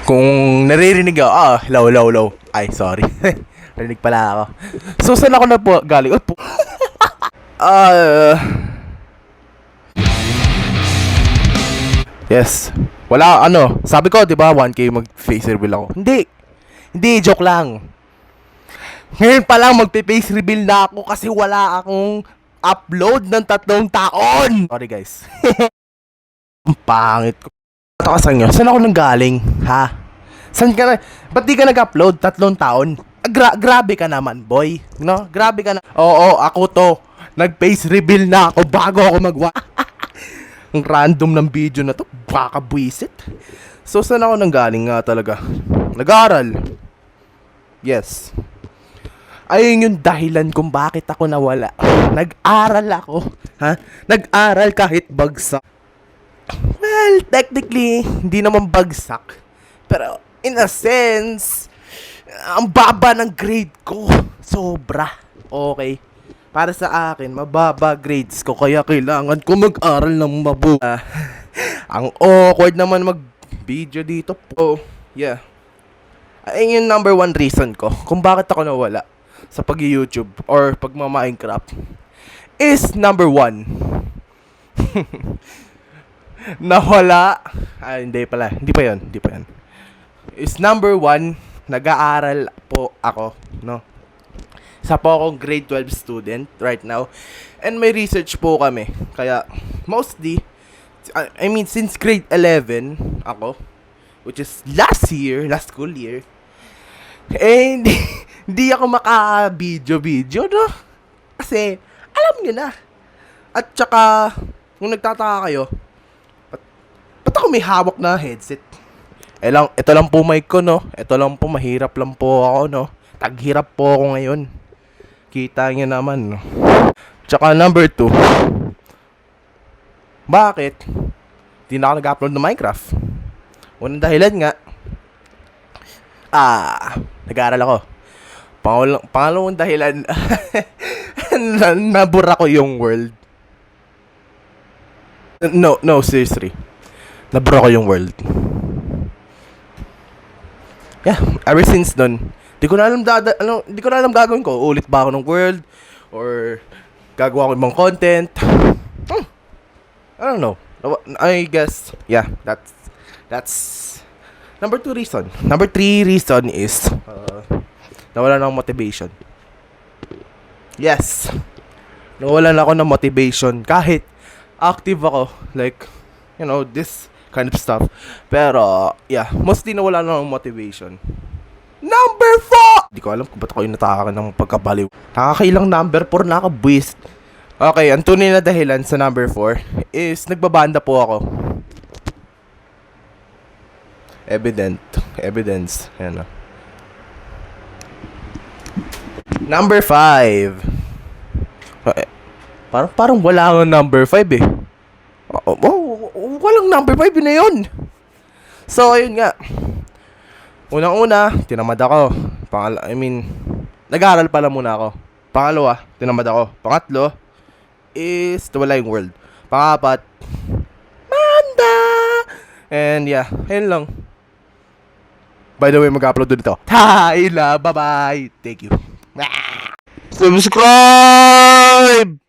Kung naririnig ako, low, low, low. Ay, sorry. Narinig pala ako. So, saan ako na po galing? Yes. Wala, sabi ko, di ba, 1K mag-face reveal ako. Hindi, joke lang. Ngayon pa lang magpe-face reveal na ako kasi wala akong upload ng 3 taon. Sorry, guys. Ang pangit ko. Ito ka sa inyo, saan ako nang galing, ha? Saan ka na? Ba't di ka nag-upload 3 taon? Grabe ka naman, boy. No? Grabe ka na. Oo, ako to. Nag-face reveal na ako bago ako Ang random ng video na to. Baka buwisit. So, saan ako nang galing nga talaga? Nag-aaral. Yes. Ayun yung dahilan kung bakit ako nawala. Nag-aral ako. Ha? Nag-aral kahit bagsak. Well, technically, hindi naman bagsak. Pero, in a sense, ang baba ng grade ko. Sobra. Okay. Para sa akin, mababa grades ko. Kaya kailangan ko mag-aral ng mabuti. Ang awkward naman mag-video dito po. Yeah. Ayun yung number 1 reason ko kung bakit ako nawala sa pag-YouTube or pag-Minecraft is number 1. Nawala. Hindi pala. Hindi pa yun. Is number 1, nag-aaral po ako, no? Sa po akong grade 12 student right now. And may research po kami. Kaya, mostly, since grade 11 ako, which is last school year, hindi ako maka-video, no? Kasi, alam nyo na. At saka, kung nagtataka kayo, ba't ako may hawak na headset? Ito lang po mic ko, no? Ito lang po, mahirap lang po ako, no? Taghirap po ako ngayon. Kita nyo naman, no? Tsaka number 2, bakit di na ako nag-upload ng Minecraft? Unang dahilan nga, nag-aaral ako. Pangalawang dahilan, nabura ko yung world. No, seriously. Nabura ko yung world. Yeah, ever since nun, di ko na alam gagawin ko. Ulit ba ako ng world? Or gagawa ko ibang content? I don't know. I guess, yeah, that's number 2 reason. Number 3 reason is nawala na akong motivation. Yes. Nawalan ako ng motivation kahit active ako, like, this kind of stuff. Pero, yeah, mostly nawala na akong motivation. Number 4! Di ko alam kung ba't ako yung natakakan ng pagkabaliw. Nakakailang number 4 na ako, buwis. Okay, ang tunay na dahilan sa number 4 is nagbabanda po ako. Evidence. Ayan na. Number 5. Parang wala akong number 5 eh. Walang number 5 na yun. So, ayun nga. Unang-una, tinamad ako. Nag-aaral pala muna ako. Pangalawa, tinamad ako. Pangatlo, is nawala yung world. Pangapat, Manda! And yeah, ayun lang. By the way, mag-upload dito. Bye-bye. Thank you. Subscribe!